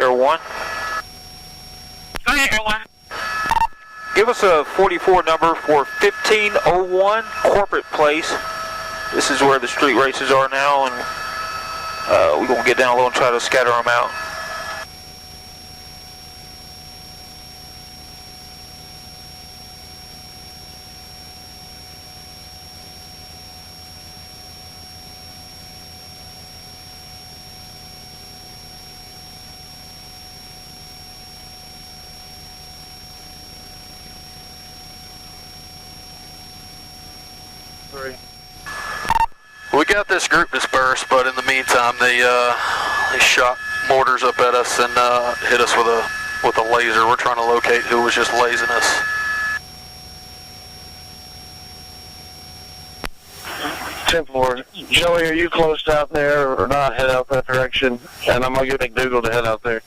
Air 1. Go ahead, Air 1. Give us a 44 number for 1501 Corporate Place. This is where the street races are now, and we're going to get down low and try to scatter them out. We got this group dispersed, but in the meantime, they shot mortars up at us and hit us with a laser. We're trying to locate who was just lasing us. Temple, Joey, are you close out there or not? Head out that direction, and I'm gonna get McDougal to head out there.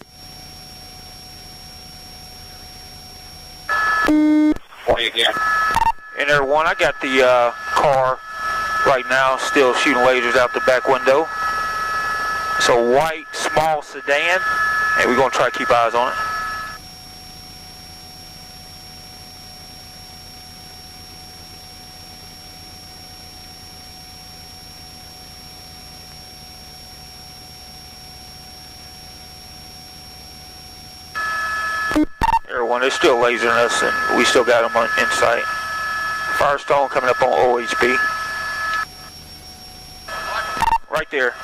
In Air 1, I got the car right now still shooting lasers out the back window. It's a white, small sedan, and we're going to try to keep eyes on it. Air 1, they're still lasering us, and we still got them in sight. Firestone coming up on OHB. Right there.